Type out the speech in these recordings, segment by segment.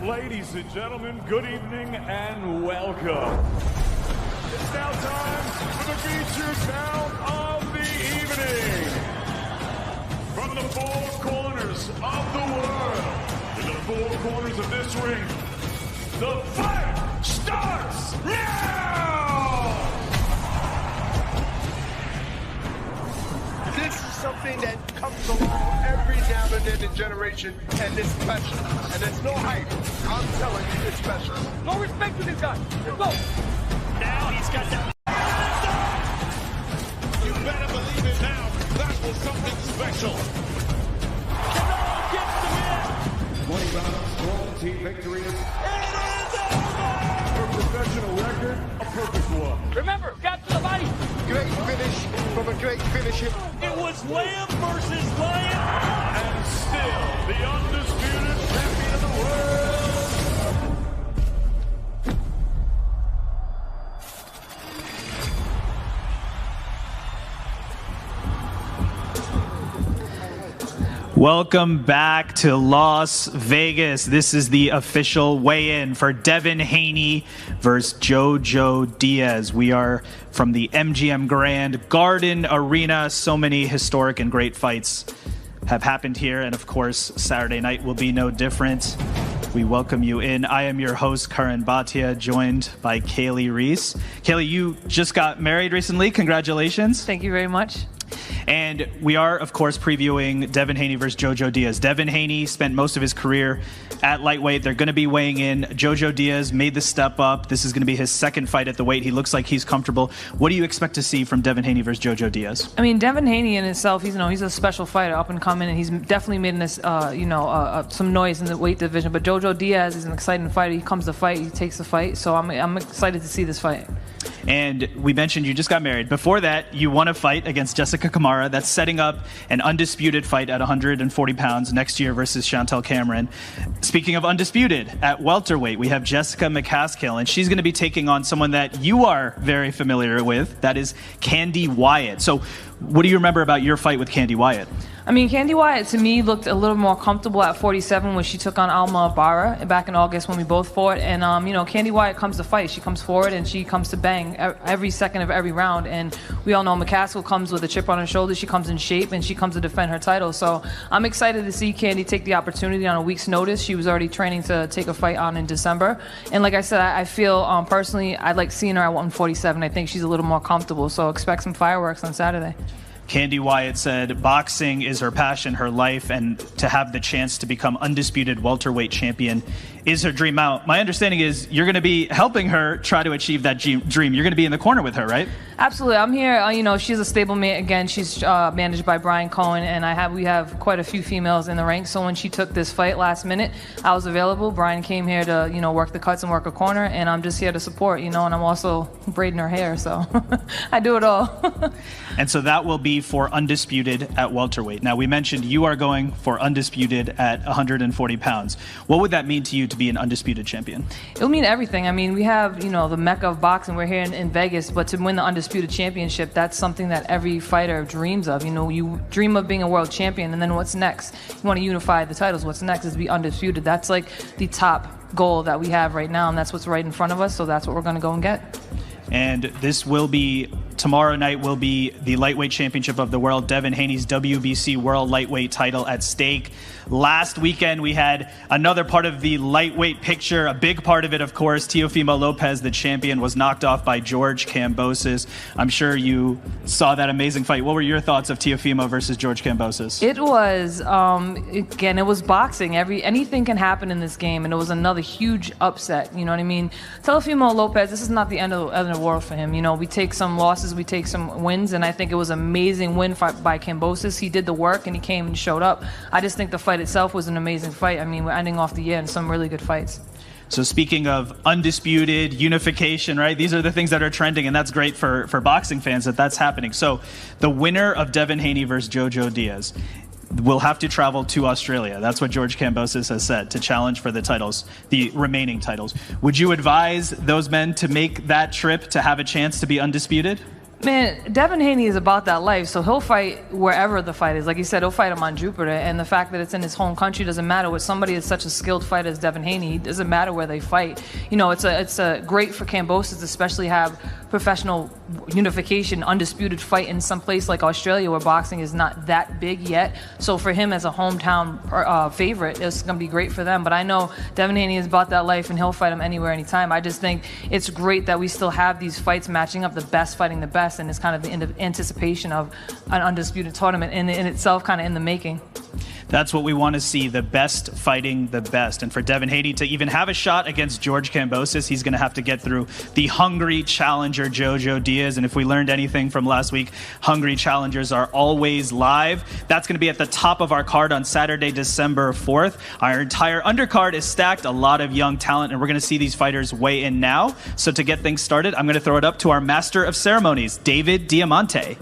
Ladies and gentlemen, good evening and welcome. It's now time for the featured bout of the evening. From the four corners of the world, in the four corners of this ring, the fight starts now! This is something that comes along every now and then in generation, and it's special. And there's no hype. I'm telling you, it's special. No respect to this guy. Let's go. Now he's got that. You better believe it now. That was something special. Canelo gets the win. 20 rounds, strong team victory. Her professional record, a perfect one. Remember, capture the body. Great finish from a great finisher. It was Lamb versus Lion. And still the undisputed champion of the world. Welcome back to Las Vegas. This is the official weigh-in for Devin Haney versus JoJo Diaz. We are from the MGM Grand Garden Arena. So many historic and great fights have happened here, and of course, Saturday night will be no different. We welcome you in. I am your host, Karan Bhatia, joined by Kaylee Reese. Kaylee, you just got married recently. Congratulations. Thank you very much. And we are, of course, previewing Devin Haney versus JoJo Diaz. Devin Haney spent most of his career at lightweight. They're going to be weighing in. JoJo Diaz made the step up. This is going to be his second fight at the weight. He looks like he's comfortable. What do you expect to see from Devin Haney versus JoJo Diaz? I mean, Devin Haney in itself, he's a special fighter, up and coming, and he's definitely made this, some noise in the weight division. But JoJo Diaz is an exciting fighter. He comes to fight, he takes the fight. So I'm excited to see this fight. And we mentioned you just got married. Before that, you won a fight against Jessica Kamara. That's setting up an undisputed fight at 140 pounds next year versus Chantel Cameron. Speaking of undisputed, at welterweight, we have Jessica McCaskill, and she's going to be taking on someone that you are very familiar with. That is Candy Wyatt. So what do you remember about your fight with Candy Wyatt? I mean, Candy Wyatt, to me, looked a little more comfortable at 47 when she took on Alma Ibarra back in August when we both fought. And, Candy Wyatt comes to fight. She comes forward and she comes to bang every second of every round. And we all know McCaskill comes with a chip on her shoulder. She comes in shape and she comes to defend her title. So I'm excited to see Candy take the opportunity on a week's notice. She was already training to take a fight on in December. And like I said, I feel personally, I like seeing her at 147. I think she's a little more comfortable. So expect some fireworks on Saturday. Candy Wyatt said boxing is her passion, her life, and to have the chance to become undisputed welterweight champion is her dream. Out. My understanding is you're going to be helping her try to achieve that dream. You're going to be in the corner with her, right? Absolutely. I'm here. She's a stablemate. Again, she's managed by Brian Cohen, and we have quite a few females in the ranks. So when she took this fight last minute, I was available. Brian came here to, work the cuts and work a corner, and I'm just here to support, and I'm also braiding her hair, so I do it all. And so that will be for undisputed at welterweight. Now, we mentioned you are going for undisputed at 140 pounds. What would that mean to you to be an undisputed champion? It'll mean everything. I mean, we have, the mecca of boxing. We're here in Vegas, but to win the undisputed championship, that's something that every fighter dreams of. You dream of being a world champion, and then what's next? You want to unify the titles. What's next is to be undisputed. That's like the top goal that we have right now, and that's what's right in front of us, so that's what we're going to go and get. And this will be, tomorrow night will be the lightweight championship of the world, Devin Haney's WBC world lightweight title at stake. Last weekend, we had another part of the lightweight picture, a big part of it, of course. Teofimo Lopez, the champion, was knocked off by George Kambosos. I'm sure you saw that amazing fight. What were your thoughts of Teofimo versus George Kambosos? It was, again, it was boxing. Anything can happen in this game, and it was another huge upset. You know what I mean? Teofimo Lopez, this is not the end of the world for him. We take some losses, we take some wins, and I think it was an amazing win by Kambosos. He did the work, and he came and showed up. I just think the fight itself was an amazing fight. I mean, we're ending off the year in some really good fights. So speaking of undisputed, unification, right? These are the things that are trending, and that's great for boxing fans that's happening. So the winner of Devin Haney versus JoJo Diaz will have to travel to Australia. That's what George Kambosos has said, to challenge for the titles, the remaining titles. Would you advise those men to make that trip to have a chance to be undisputed? Man, Devin Haney is about that life, so he'll fight wherever the fight is. Like you said, he'll fight him on Jupiter, and the fact that it's in his home country doesn't matter. With somebody that's such a skilled fighter as Devin Haney, it doesn't matter where they fight. You know, it's a great for Kambosos to especially have professional unification, undisputed fight in some place like Australia where boxing is not that big yet. So for him as a hometown favorite, it's going to be great for them. But I know Devin Haney is about that life, and he'll fight him anywhere, anytime. I just think it's great that we still have these fights matching up, the best fighting the best, and it's kind of the anticipation of an undisputed tournament in itself, kind of in the making. That's what we want to see, the best fighting the best. And for Devin Haney to even have a shot against George Kambosos, he's going to have to get through the hungry challenger, JoJo Diaz. And if we learned anything from last week, hungry challengers are always live. That's going to be at the top of our card on Saturday, December 4th. Our entire undercard is stacked, a lot of young talent, and we're going to see these fighters weigh in now. So to get things started, I'm going to throw it up to our master of ceremonies, David Diamante.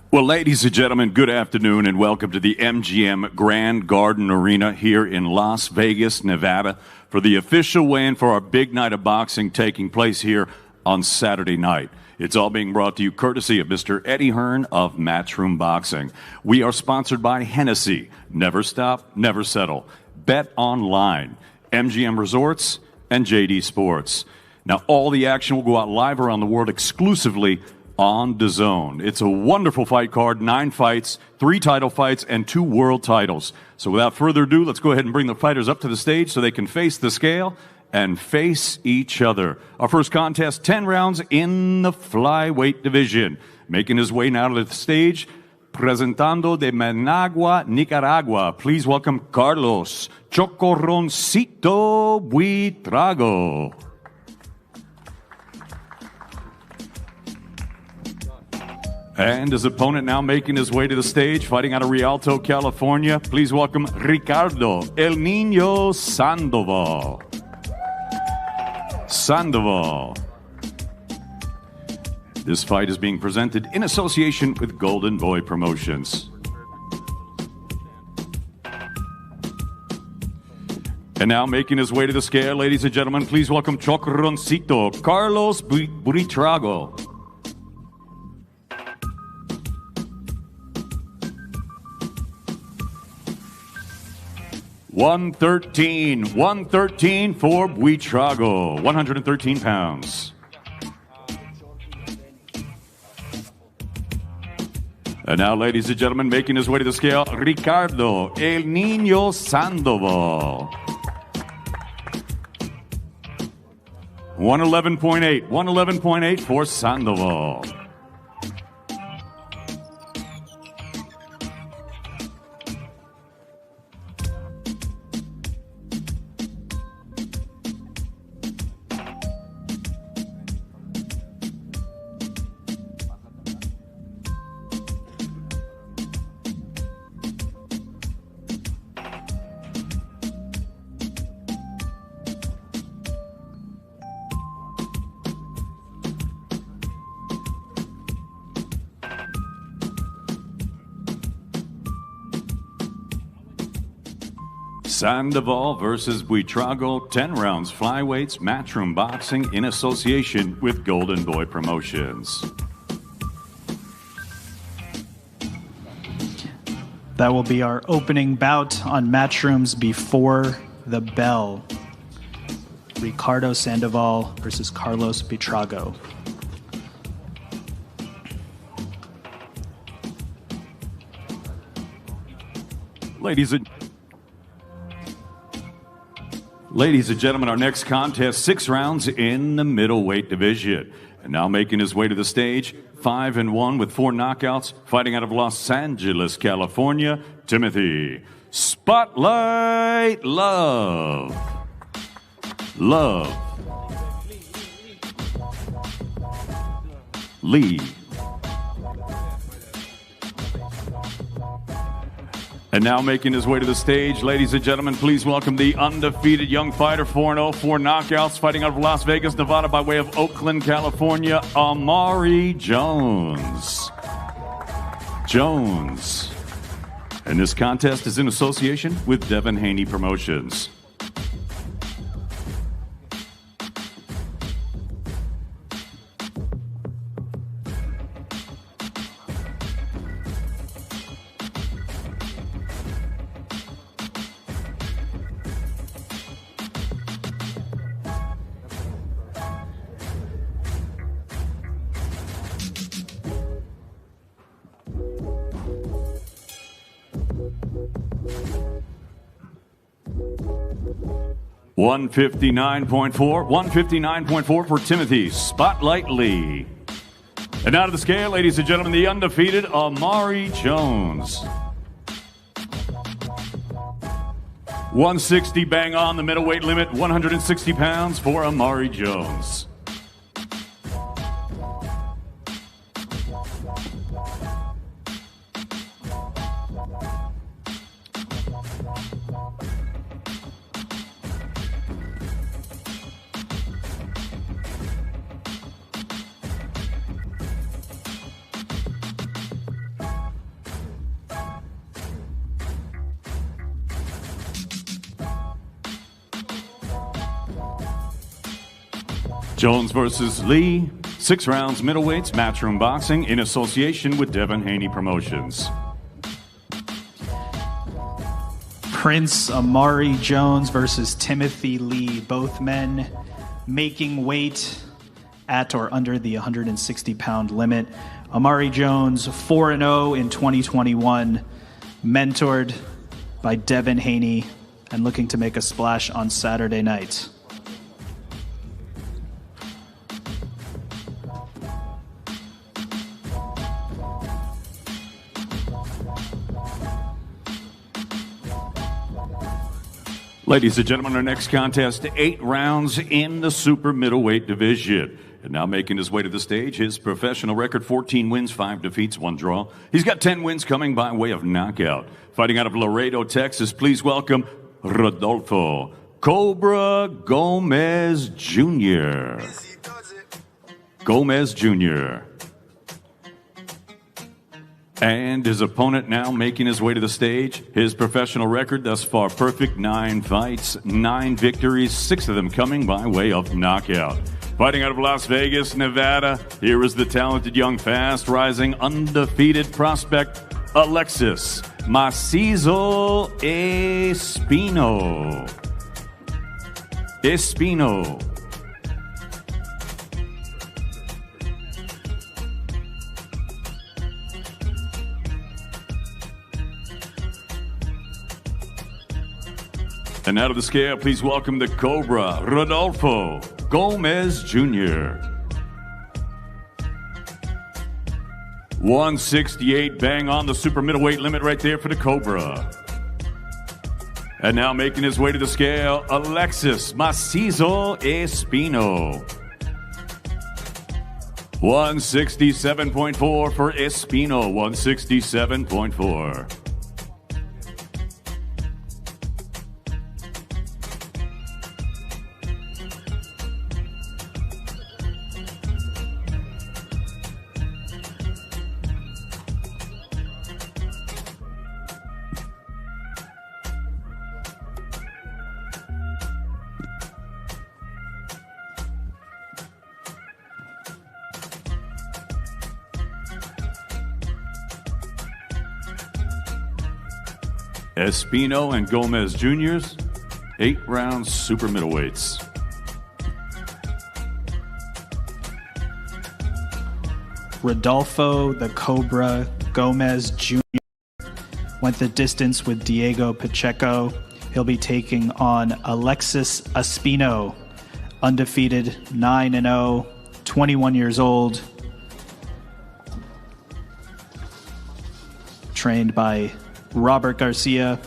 Well, ladies and gentlemen, good afternoon and welcome to the MGM Grand Garden Arena here in Las Vegas, Nevada, for the official weigh-in for our big night of boxing taking place here on Saturday night. It's all being brought to you courtesy of Mr. Eddie Hearn of Matchroom Boxing. We are sponsored by Hennessy, Never Stop, Never Settle, Bet Online, MGM Resorts, and JD Sports. Now, all the action will go out live around the world exclusively on Dazn. It's a wonderful fight card, 9 fights, 3 title fights, and 2 world titles. So without further ado, let's go ahead and bring the fighters up to the stage so they can face the scale and face each other. Our first contest, 10 rounds in the flyweight division. Making his way now to the stage, presentando de Managua, Nicaragua. Please welcome Carlos Chocorroncito Buitrago. And his opponent now making his way to the stage, fighting out of Rialto, California. Please welcome Ricardo El Niño Sandoval. Sandoval. This fight is being presented in association with Golden Boy Promotions. And now making his way to the scale, ladies and gentlemen, please welcome Chocorroncito Carlos Buitrago. 113 for Buitrago, 113 pounds. And now, ladies and gentlemen, making his way to the scale, Ricardo El Niño Sandoval. 111.8 for Sandoval. Sandoval versus Buitrago, 10 rounds flyweights, Matchroom Boxing in association with Golden Boy Promotions. That will be our opening bout on Matchroom's Before the Bell. Ricardo Sandoval versus Carlos Buitrago. Ladies and gentlemen, our next contest, 6 rounds in the middleweight division. And now making his way to the stage, 5-1 with 4 knockouts, fighting out of Los Angeles, California, Timothy Spotlight Love. Lee. And now making his way to the stage, ladies and gentlemen, please welcome the undefeated young fighter, 4-0, 4 knockouts, fighting out of Las Vegas, Nevada, by way of Oakland, California, Amari Jones. And this contest is in association with Devin Haney Promotions. 159.4. 159.4 for Timothy Spotlight Lee. And out of the scale, ladies and gentlemen, the undefeated Amari Jones. 160 bang on the middleweight limit, 160 pounds for Amari Jones. Jones versus Lee, 6 rounds middleweights, matchroom boxing in association with Devin Haney Promotions. Prince Amari Jones versus Timothy Lee, both men making weight at or under the 160-pound limit. Amari Jones 4-0 in 2021, mentored by Devin Haney and looking to make a splash on Saturday night. Ladies and gentlemen, our next contest, 8 rounds in the super middleweight division. And now making his way to the stage, his professional record, 14 wins, 5 defeats, 1 draw. He's got 10 wins coming by way of knockout. Fighting out of Laredo, Texas, please welcome Rodolfo Cobra Gomez Jr. Gomez Jr. And his opponent now making his way to the stage. His professional record thus far perfect, 9 fights, 9 victories, 6 of them coming by way of knockout. Fighting out of Las Vegas, Nevada, here is the talented young fast rising undefeated prospect, Alexis Macizo Espino. And out of the scale, please welcome the Cobra, Rodolfo Gomez Jr. 168 bang on the super middleweight limit right there for the Cobra. And now making his way to the scale, Alexis Macizo Espino. 167.4 for Espino, 167.4. Espino and Gomez Jr.'s 8 rounds super middleweights. Rodolfo the Cobra Gomez Jr. went the distance with Diego Pacheco. He'll be taking on Alexis Espino, undefeated, 9-0, 21 years old. Trained by Robert Garcia.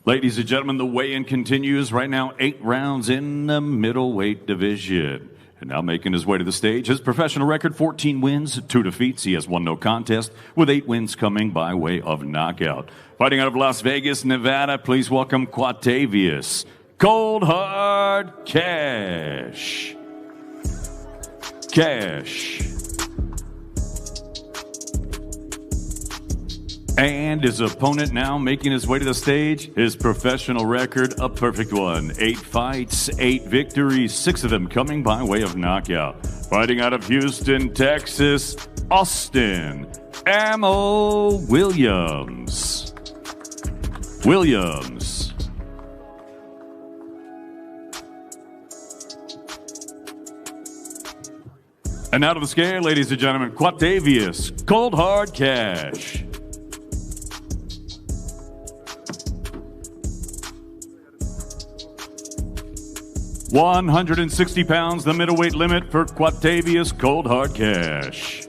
Ladies and gentlemen, the weigh-in continues right now. 8 rounds in the middleweight division. And now making his way to the stage, his professional record, 14 wins, 2 defeats. He has won no contest, with 8 wins coming by way of knockout. Fighting out of Las Vegas, Nevada, please welcome Quatavius Cold Hard Cash. And his opponent now making his way to the stage, his professional record, a perfect one. 8 fights, 8 victories, 6 of them coming by way of knockout. Fighting out of Houston, Texas, Austin Ammo Williams. And out of the scale, ladies and gentlemen, Quatavius Cold Hard Cash. 160 pounds, the middleweight limit for Quatavius Cold Hard Cash.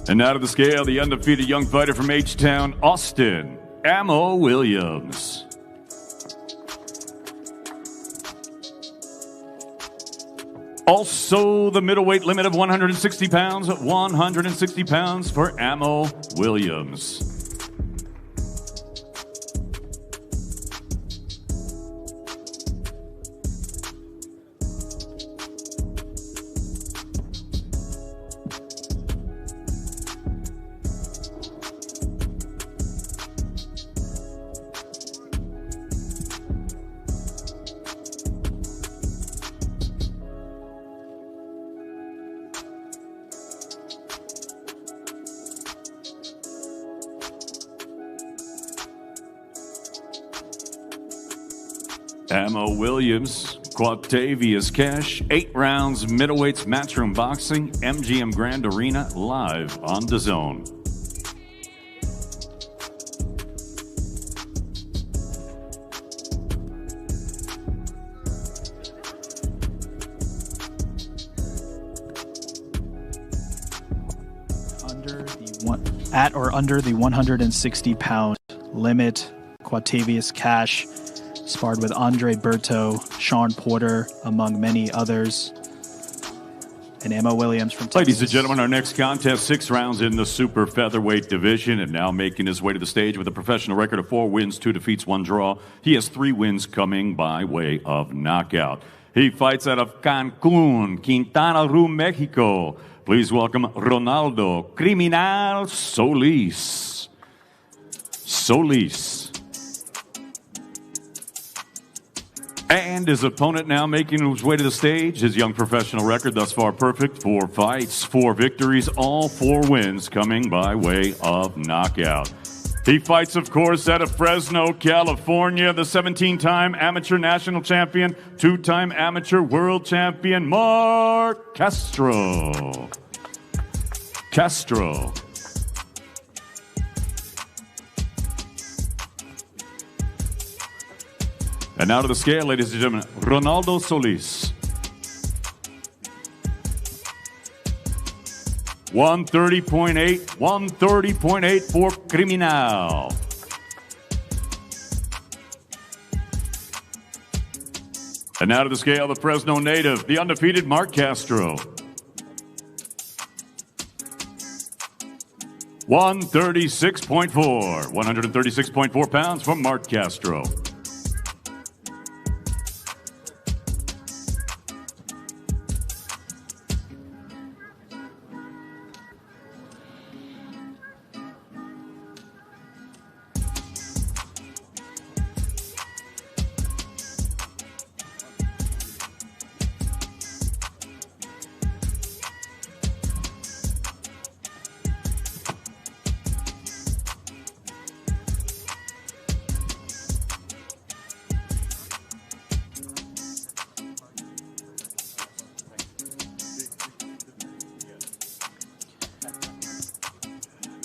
And out of the scale, the undefeated young fighter from H-Town, Austin, Ammo Williams. Also, the middleweight limit of 160 pounds, 160 pounds for Ammo Williams. Ammo Williams, Quatavius Cash, 8 rounds, middleweights, matchroom boxing, MGM Grand Arena, live on Dazn. At or under the 160-pound limit, Quatavius Cash sparred with Andre Berto, Sean Porter, among many others. And Ammo Williams from Texas. Ladies and gentlemen, our next contest, 6 rounds in the super featherweight division, and now making his way to the stage with a professional record of 4 wins, 2 defeats, 1 draw. He has 3 wins coming by way of knockout. He fights out of Cancun, Quintana Roo, Mexico. Please welcome Ronaldo Criminal Solis. And his opponent now making his way to the stage. His young professional record thus far perfect. 4 fights, 4 victories, all 4 wins coming by way of knockout. He fights, of course, out of Fresno, California, the 17-time amateur national champion, 2-time amateur world champion, Mark Castro. And now to the scale, ladies and gentlemen, Ronaldo Solis. 130.8 for Criminal. And now to the scale, the Fresno native, the undefeated Mark Castro. 136.4 pounds from Mark Castro.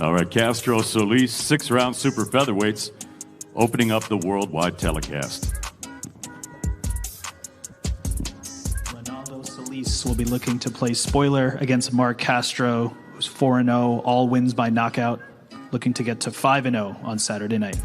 All right, Castro Solis, 6-round super featherweights, opening up the worldwide telecast. Ronaldo Solis will be looking to play spoiler against Mark Castro, who's 4-0, all wins by knockout, looking to get to 5-0 on Saturday night.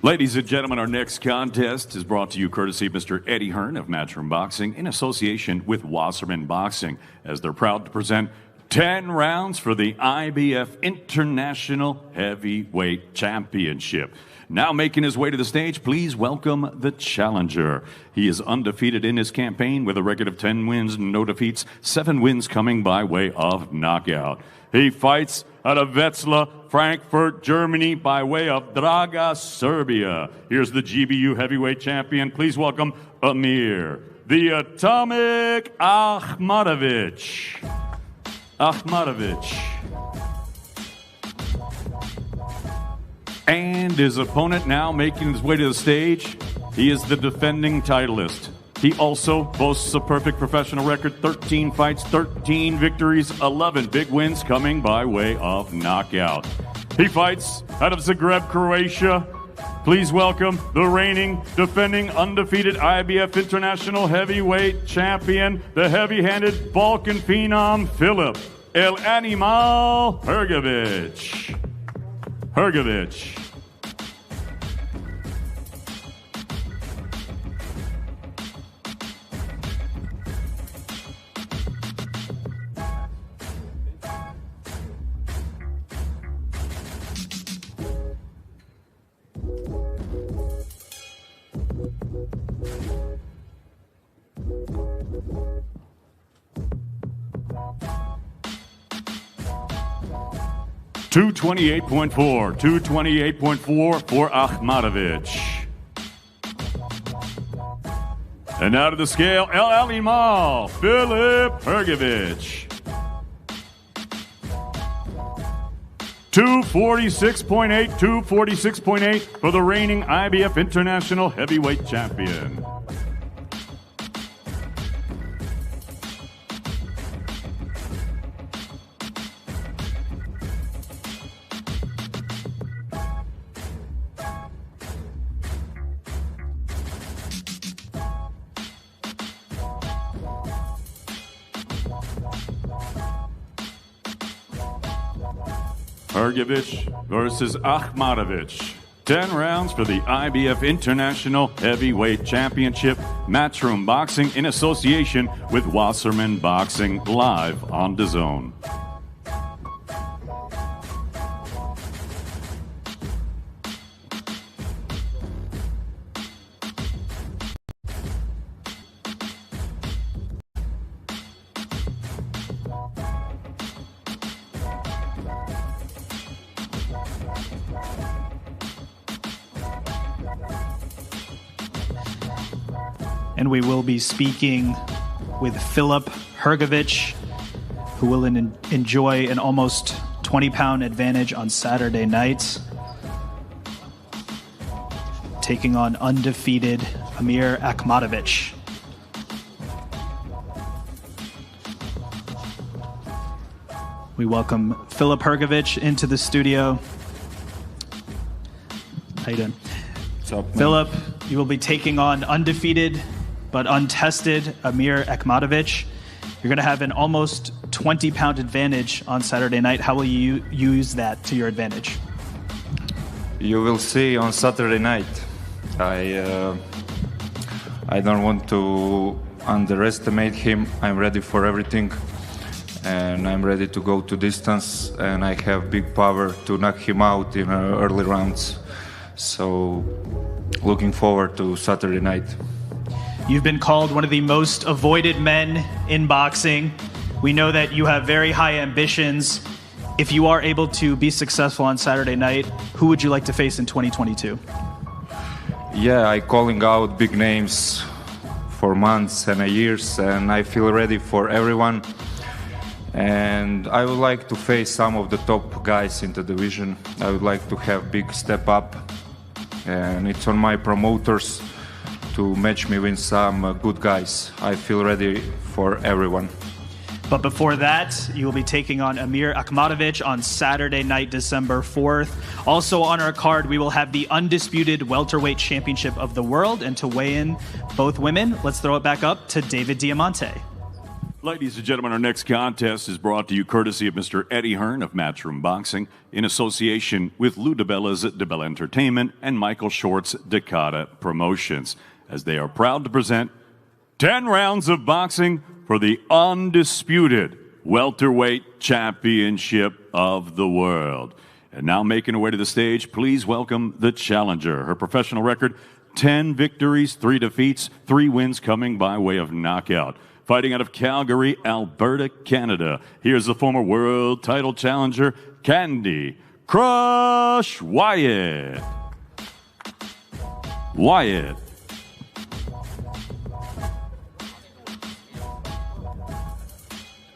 Ladies and gentlemen, our next contest is brought to you courtesy of Mr. Eddie Hearn of Matchroom Boxing in association with Wasserman Boxing, as they're proud to present 10 rounds for the IBF International Heavyweight Championship. Now making his way to the stage, please welcome the challenger. He is undefeated in his campaign with a record of 10 wins, no defeats, 7 wins coming by way of knockout. He fights out of Wetzlar, Frankfurt, Germany, by way of Draga, Serbia. Here's the GBU heavyweight champion. Please welcome Amir, the Atomic Akhmatovich. And his opponent now making his way to the stage. He is the defending titleist, He also boasts a perfect professional record, 13 fights, 13 victories, 11 big wins coming by way of knockout. He fights out of Zagreb, Croatia. Please welcome the reigning, defending, undefeated IBF International Heavyweight Champion, the heavy-handed Balkan phenom, Filip El Animal Hrgović. Hrgović. $228.4 for Akhmatović. And out of the scale, El Animal, Filip Hrgović. 246.8 for the reigning IBF International Heavyweight Champion. Hrgović versus Akhmatović. 10 rounds for the IBF International Heavyweight Championship. Matchroom Boxing in association with Wasserman Boxing, live on Dazn. And we will be speaking with Filip Hrgović, who will enjoy an almost 20-pound advantage on Saturday night, taking on undefeated Amir Akhmatović. We welcome Filip Hrgović into the studio. How you doing? What's up, man? Filip, you will be taking on undefeated but untested Amir Akhmatović. You're going to have an almost 20-pound advantage on Saturday night. How will you use that to your advantage? You will see on Saturday night. I don't want to underestimate him. I'm ready for everything, and I'm ready to go to distance, and I have big power to knock him out in early rounds. So, looking forward to Saturday night. You've been called one of the most avoided men in boxing. We know that you have very high ambitions. If you are able to be successful on Saturday night, who would you like to face in 2022? Yeah, I'm calling out big names for months and years, and I feel ready for everyone. And I would like to face some of the top guys in the division. I would like to have big step up, and it's on my promoters to match me with some good guys. I feel ready for everyone. But before that, you will be taking on Amir Akhmatović on Saturday night, December 4th. Also on our card, we will have the undisputed welterweight championship of the world. And to weigh in both women, let's throw it back up to David Diamante. Ladies and gentlemen, our next contest is brought to you courtesy of Mr. Eddie Hearn of Matchroom Boxing in association with Lou DeBella's DeBella Entertainment and Michael Short's Dakota Promotions, as they are proud to present 10 rounds of boxing for the undisputed welterweight championship of the world. And now making her way to the stage, please welcome the challenger. Her professional record, 10 victories, 3 defeats, 3 wins coming by way of knockout. Fighting out of Calgary, Alberta, Canada. Here's the former world title challenger, Candy Crush Wyatt. Wyatt.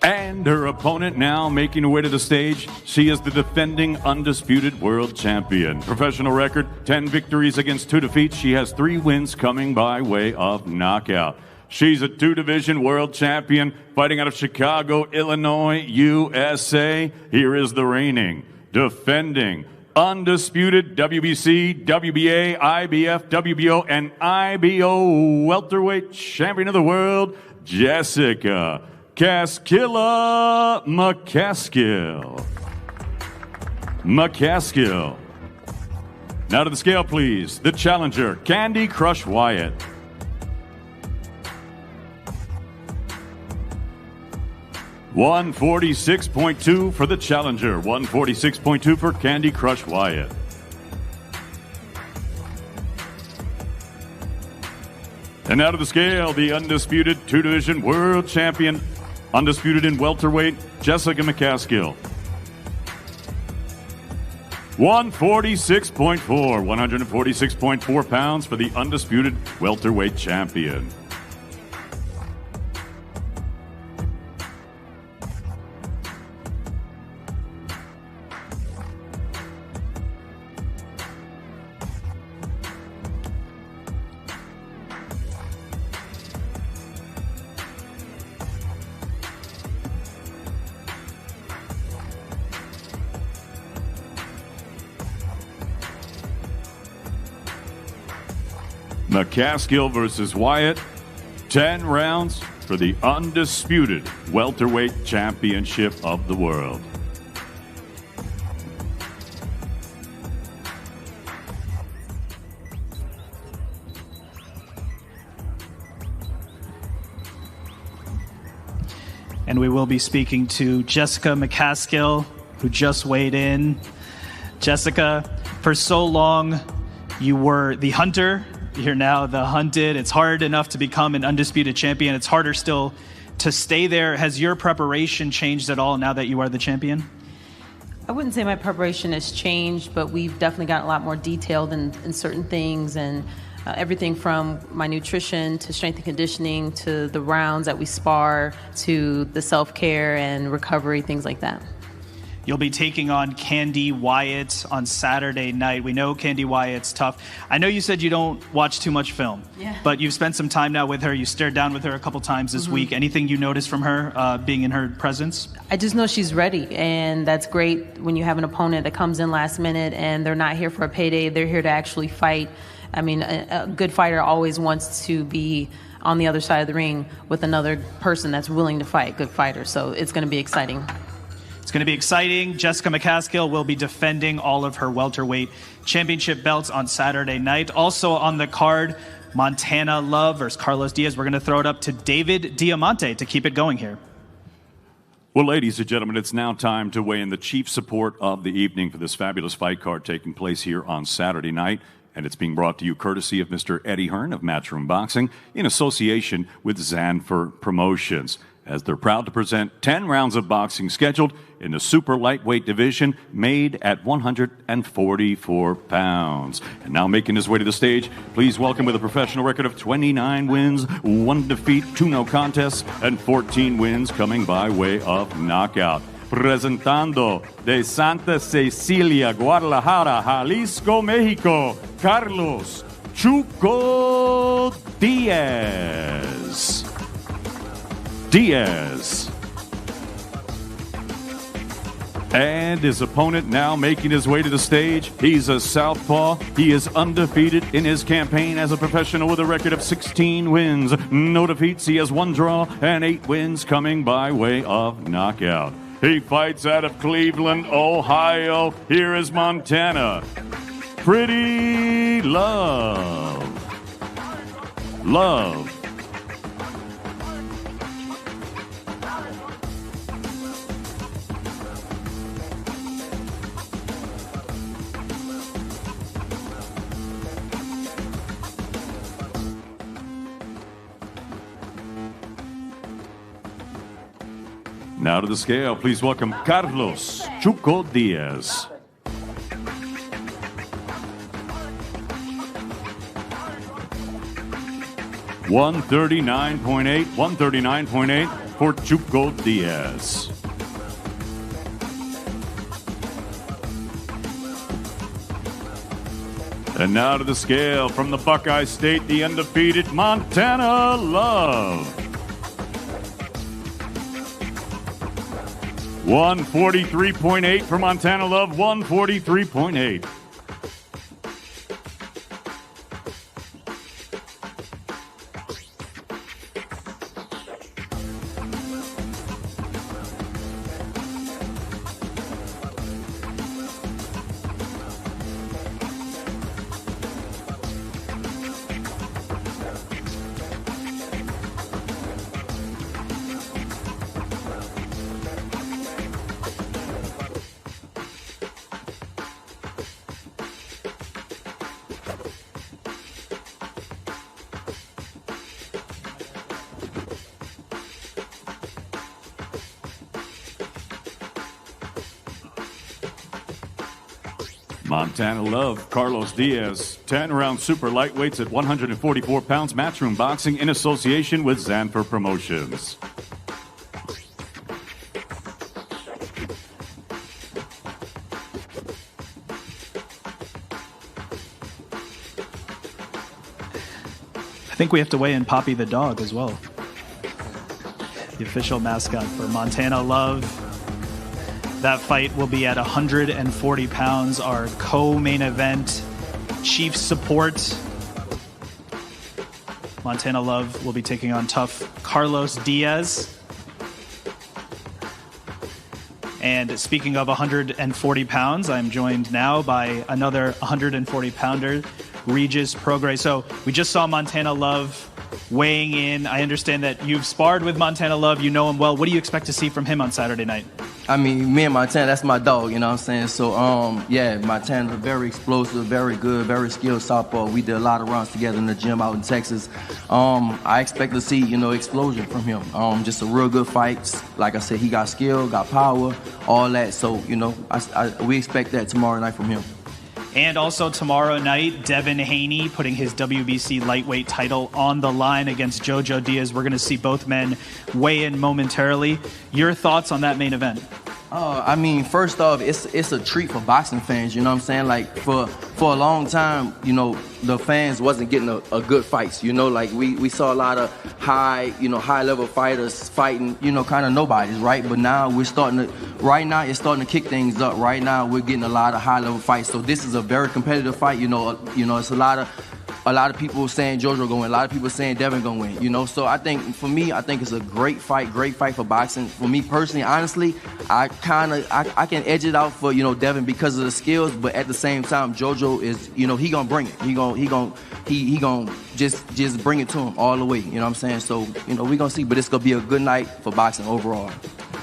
And her opponent now making her way to the stage. She is the defending undisputed world champion. Professional record, 10 victories against 2 defeats. She has 3 wins coming by way of knockout. She's a two-division world champion fighting out of Chicago, Illinois, USA. Here is the reigning, defending, undisputed WBC, WBA, IBF, WBO, and IBO welterweight champion of the world, Jessica Casquilla McCaskill. Now to the scale, please. The challenger, Candy Crush Wyatt. $146.2 for the challenger, $146.2 for Candy Crush Wyatt. And now to the scale, the undisputed two-division world champion, undisputed in welterweight, Jessica McCaskill. 146.4 pounds for the undisputed welterweight champion. McCaskill versus Wyatt, 10 rounds for the undisputed welterweight championship of the world. And we will be speaking to Jessica McCaskill, who just weighed in. Jessica, for so long, you were the hunter. You're now the hunted. It's hard enough to become an undisputed champion. It's harder still to stay there. Has your preparation changed at all now that you are the champion? I wouldn't say my preparation has changed, but we've definitely gotten a lot more detailed in certain things, and everything from my nutrition to strength and conditioning to the rounds that we spar to the self-care and recovery, things like that. You'll be taking on Candy Wyatt on Saturday night. We know Candy Wyatt's tough. I know you said you don't watch too much film, but you've spent some time now with her. You stared down with her a couple times this week. Anything you noticed from her being in her presence? I just know she's ready, and that's great when you have an opponent that comes in last minute and they're not here for a payday. They're here to actually fight. I mean, a good fighter always wants to be on the other side of the ring with another person that's willing to fight, good fighter. So it's going to be exciting. It's going to be exciting. Jessica McCaskill will be defending all of her welterweight championship belts on Saturday night. Also on the card, Montana Love versus Carlos Diaz. We're going to throw it up to David Diamante to keep it going here. Well, ladies and gentlemen, it's now time to weigh in the chief support of the evening for this fabulous fight card taking place here on Saturday night. And it's being brought to you courtesy of Mr. Eddie Hearn of Matchroom Boxing in association with Zanfer Promotions, as they're proud to present 10 rounds of boxing scheduled in the super lightweight division made at 144 pounds. And now making his way to the stage, please welcome with a professional record of 29 wins, 1 defeat, 2 no contests, and 14 wins coming by way of knockout. Presentando de Santa Cecilia, Guadalajara, Jalisco, Mexico, Carlos Chuco Diaz. And his opponent now making his way to the stage. He's a southpaw. He is undefeated in his campaign as a professional with a record of 16 wins. No defeats. He has 1 draw and 8 wins coming by way of knockout. He fights out of Cleveland, Ohio. Here is Montana. Pretty Love. Now to the scale, please welcome Carlos Chuco Diaz. $139.8 for Chuco Diaz. And now to the scale from the Buckeye State, the undefeated Montana Love. 143.8 for Montana Love, 143.8. Montana Love, Carlos Diaz, 10-round super lightweights at 144 pounds, Matchroom Boxing in association with Zanfer Promotions. I think we have to weigh in Poppy the dog as well. The official mascot for Montana Love. That fight will be at 140 pounds, our co-main event. Chief support. Montana Love will be taking on tough Carlos Diaz. And speaking of 140 pounds, I'm joined now by another 140-pounder, Regis Prograis. So we just saw Montana Love weighing in. I understand that you've sparred with Montana Love. You know him well. What do you expect to see from him on Saturday night? I mean, me and Montana, that's my dog, you know what I'm saying? So, yeah, Montana's very explosive, very good, very skilled southpaw. We did a lot of runs together in the gym out in Texas. I expect to see, explosion from him. Just a real good fight. Like I said, he got skill, got power, all that. So, we expect that tomorrow night from him. And also tomorrow night, Devin Haney putting his WBC lightweight title on the line against JoJo Diaz. We're going to see both men weigh in momentarily. Your thoughts on that main event? I mean, first off, it's a treat for boxing fans, you know what I'm saying? Like, for a long time, the fans wasn't getting a good fights, like we saw a lot of high-level fighters fighting, kind of nobodies, right? But now it's starting to kick things up. Right now, we're getting a lot of high-level fights. So this is a very competitive fight, it's a lot of people saying JoJo gonna win. A lot of people saying Devin gonna win. So I think it's a great fight for boxing. For me personally, honestly, I can edge it out for Devin because of the skills, but at the same time, JoJo is he gonna bring it. He gonna just bring it to him all the way. You know what I'm saying? So we gonna see, but it's gonna be a good night for boxing overall.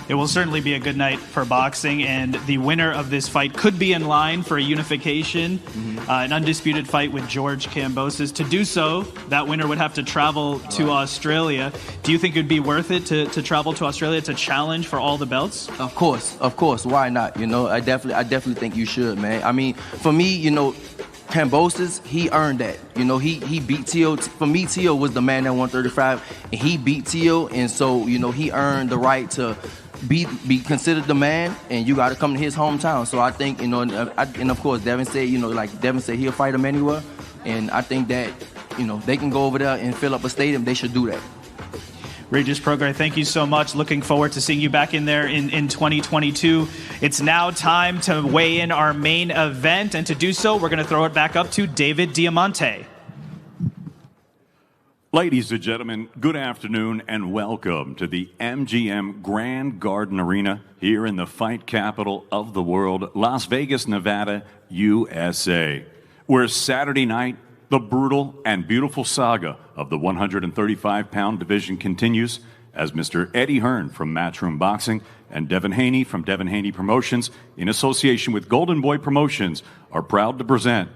It will certainly be a good night for boxing, and the winner of this fight could be in line for a unification, an undisputed fight with George Kambosos. To do so, that winner would have to travel to Australia. Do you think it would be worth it to travel to Australia to challenge for all the belts? Of course. Why not? I definitely think you should, man. I mean, for me, Kambosos, he earned that. He beat Tio. For me, Tio was the man at 135, and he beat Tio, and so he earned the right to be considered the man, and you got to come to his hometown. So I think and of course Devin said Devin said he'll fight him anywhere, and I think that they can go over there and fill up a stadium. They should do that. Regis Prograis, thank you so much. Looking forward to seeing you back in there in 2022. It's now time to weigh in our main event, and to do so, we're going to throw it back up to David Diamante. Ladies and gentlemen, good afternoon and welcome to the MGM Grand Garden Arena here in the fight capital of the world, Las Vegas, Nevada, USA, where Saturday night, the brutal and beautiful saga of the 135-pound division continues as Mr. Eddie Hearn from Matchroom Boxing and Devin Haney from Devin Haney Promotions, in association with Golden Boy Promotions, are proud to present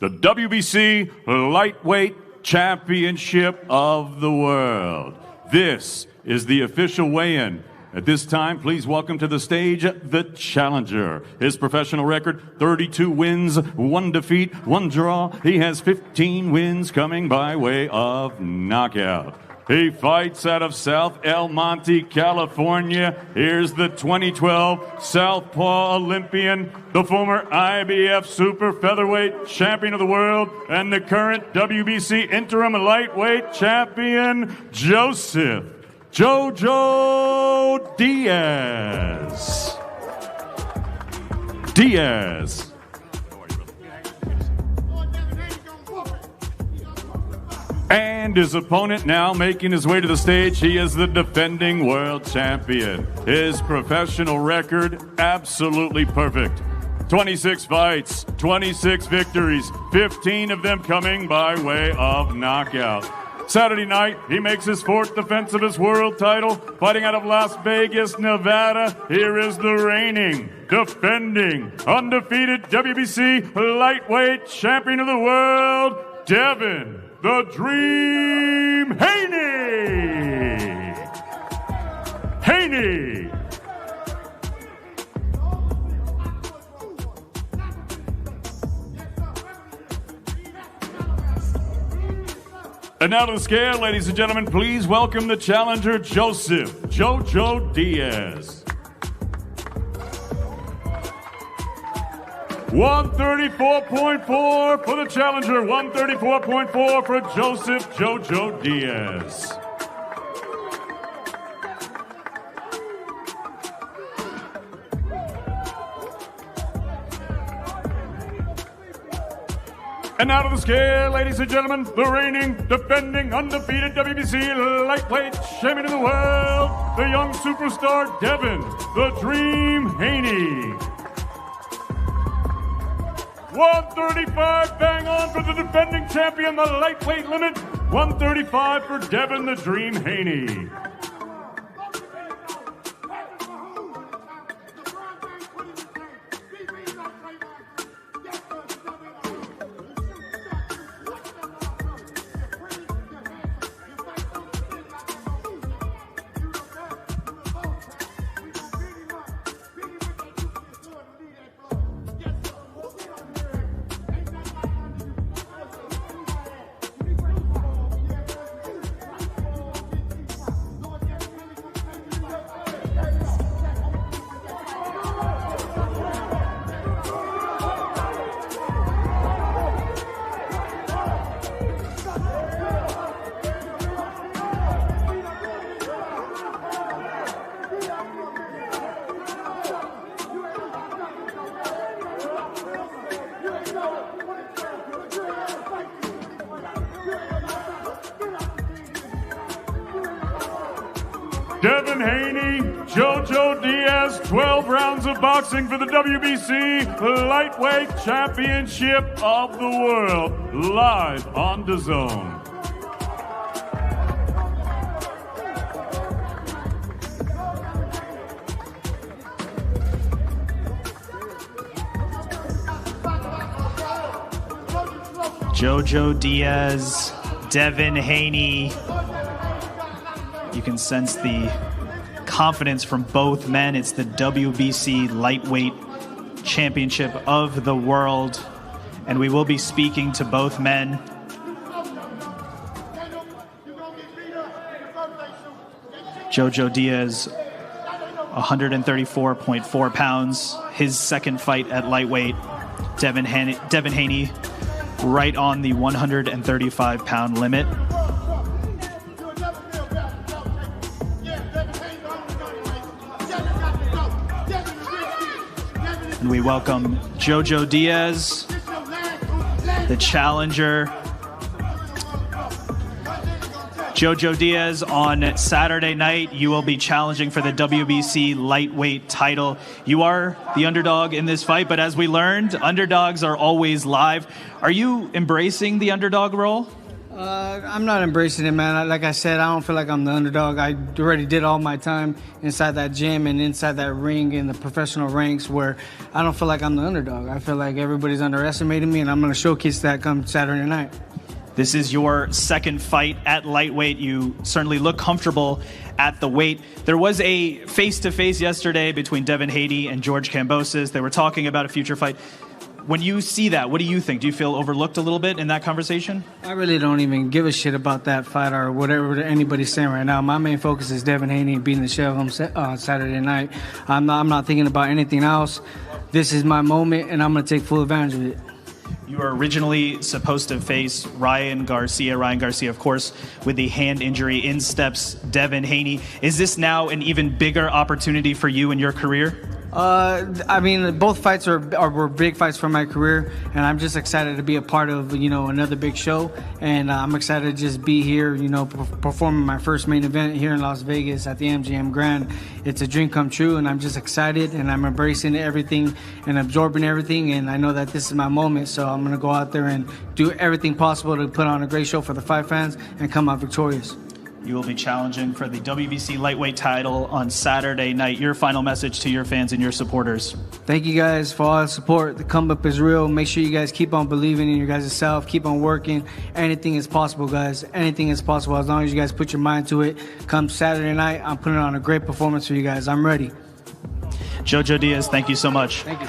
the WBC Lightweight Championship of the World. This is the official weigh-in. At this time, please welcome to the stage the challenger. His professional record, 32 wins, 1 defeat, 1 draw. He has 15 wins coming by way of knockout. He fights out of South El Monte, California. Here's the 2012 Southpaw Olympian, the former IBF Super Featherweight Champion of the World, and the current WBC Interim Lightweight Champion, Joseph JoJo Diaz. And his opponent now making his way to the stage. He is the defending world champion. His professional record, absolutely perfect. 26 fights, 26 victories, 15 of them coming by way of knockout. Saturday night, he makes his 4th defense of his world title, fighting out of Las Vegas, Nevada. Here is the reigning, defending, undefeated WBC lightweight champion of the world, Devin the Dream Haney. And now to the scale, ladies and gentlemen, please welcome the challenger, Joseph JoJo Diaz. 134.4 for the challenger, 134.4 for Joseph JoJo Diaz. And now to the scale, ladies and gentlemen, the reigning, defending, undefeated WBC lightweight champion of the world, the young superstar Devin the Dream Haney. 135 bang on for the defending champion, the lightweight limit. 135 for Devin the Dream Haney. Devin Haney, JoJo Diaz, 12 rounds of boxing for the WBC Lightweight Championship of the World, live on Dazn. JoJo Diaz, Devin Haney. You can sense the confidence from both men. It's the WBC Lightweight Championship of the World, and we will be speaking to both men. JoJo Diaz, 134.4 pounds, his second fight at lightweight. Devin Haney, right on the 135-pound limit. And we welcome JoJo Diaz, the challenger. JoJo Diaz, on Saturday night, you will be challenging for the WBC lightweight title. You are the underdog in this fight, but as we learned, underdogs are always live. Are you embracing the underdog role? I'm not embracing it, man. Like I said, I don't feel like I'm the underdog. I already did all my time inside that gym and inside that ring in the professional ranks where I don't feel like I'm the underdog. I feel like everybody's underestimating me, and I'm going to showcase that come Saturday night. This is your second fight at lightweight. You certainly look comfortable at the weight. There was a face-to-face yesterday between Devin Haney and George Kambosos. They were talking about a future fight. When you see that, what do you think? Do you feel overlooked a little bit in that conversation? I really don't even give a shit about that fight or whatever anybody's saying right now. My main focus is Devin Haney beating the shit out of him on Saturday night. I'm not thinking about anything else. This is my moment, and I'm going to take full advantage of it. You were originally supposed to face Ryan Garcia. Ryan Garcia, of course, with the hand injury. In steps Devin Haney. Is this now an even bigger opportunity for you in your career? I mean, both fights were big fights for my career, and I'm just excited to be a part of, another big show. And I'm excited to just be here, performing my first main event here in Las Vegas at the MGM Grand. It's a dream come true, and I'm just excited, and I'm embracing everything and absorbing everything. And I know that this is my moment, so I'm going to go out there and do everything possible to put on a great show for the fight fans and come out victorious. You will be challenging for the WBC lightweight title on Saturday night. Your final message to your fans and your supporters. Thank you guys for all the support. The come up is real. Make sure you guys keep on believing in your guys' self. Keep on working. Anything is possible, guys. Anything is possible as long as you guys put your mind to it. Come Saturday night, I'm putting on a great performance for you guys. I'm ready. JoJo Diaz, thank you so much. Thank you.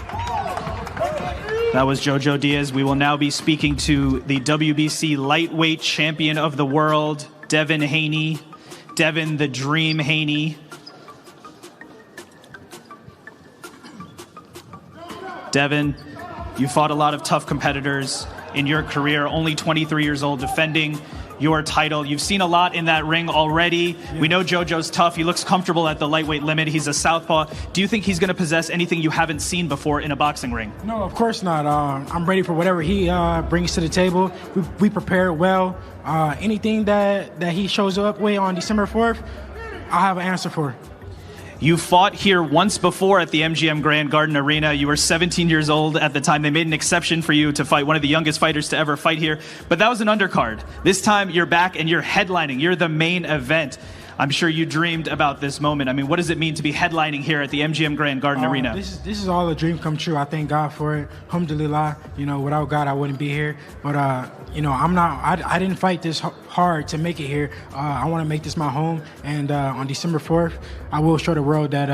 That was JoJo Diaz. We will now be speaking to the WBC lightweight champion of the world, Devin Haney. Devin the Dream Haney. Devin, you fought a lot of tough competitors in your career, only 23 years old, defending your title. You've seen a lot in that ring already. Yeah. We know JoJo's tough. He looks comfortable at the lightweight limit. He's a southpaw. Do you think he's going to possess anything you haven't seen before in a boxing ring? No, of course not. I'm ready for whatever he brings to the table. We prepared well. Anything that he shows up with on December 4th, I'll have an answer for. You fought here once before at the MGM Grand Garden Arena. You were 17 years old at the time. They made an exception for you to fight one of the youngest fighters to ever fight here. But that was an undercard. This time you're back and you're headlining. You're the main event. I'm sure you dreamed about this moment. I mean, what does it mean to be headlining here at the MGM Grand Garden Arena? This is all a dream come true. I thank God for it. Alhamdulillah. Without God, I wouldn't be here. But, I didn't fight this hard to make it here. I want to make this my home. And on December 4th, I will show the world that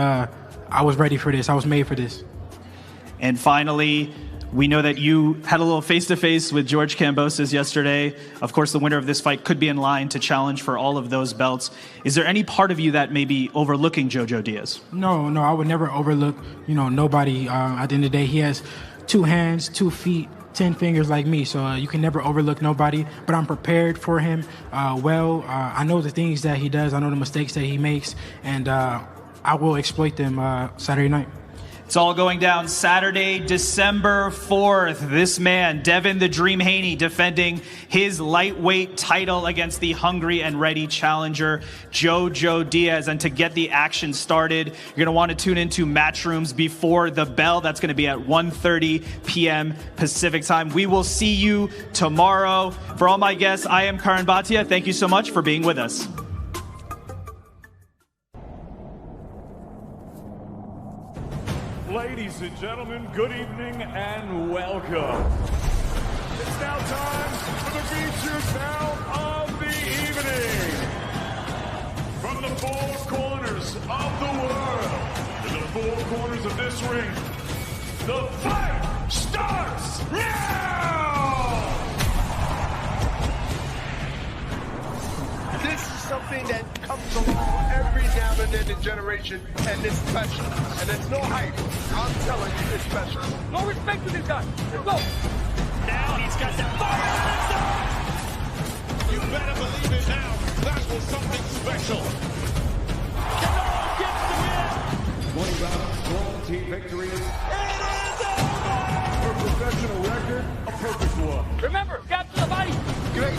I was ready for this. I was made for this. And finally, we know that you had a little face-to-face with George Kambosos yesterday. Of course, the winner of this fight could be in line to challenge for all of those belts. Is there any part of you that may be overlooking JoJo Diaz? No, I would never overlook, nobody. At the end of the day, he has 2 hands, 2 feet, 10 fingers like me, so you can never overlook nobody. But I'm prepared for him. I know the things that he does. I know the mistakes that he makes, and I will exploit them Saturday night. It's all going down Saturday, December 4th. This man, Devin the Dream Haney, defending his lightweight title against the hungry and ready challenger, JoJo Diaz. And to get the action started, you're going to want to tune into Matchrooms before the bell. That's going to be at 1:30 p.m. Pacific time. We will see you tomorrow. For all my guests, I am Karan Bhatia. Thank you so much for being with us. Ladies and gentlemen, good evening and welcome. It's now time for the featured bout of the evening. From the 4 corners of the world, to the 4 corners of this ring, the fight starts now! This is something that comes along every now and then in generation, and it's special. And it's no hype. I'm telling you, it's special. No respect to this guy. Let's go. Now he's got that fire in his eye. You better believe it now. That was something special. Canelo gets the win. 20 bouts, 12 team victories. It is over! Her professional record, a perfect one. Remember, capture the body. Great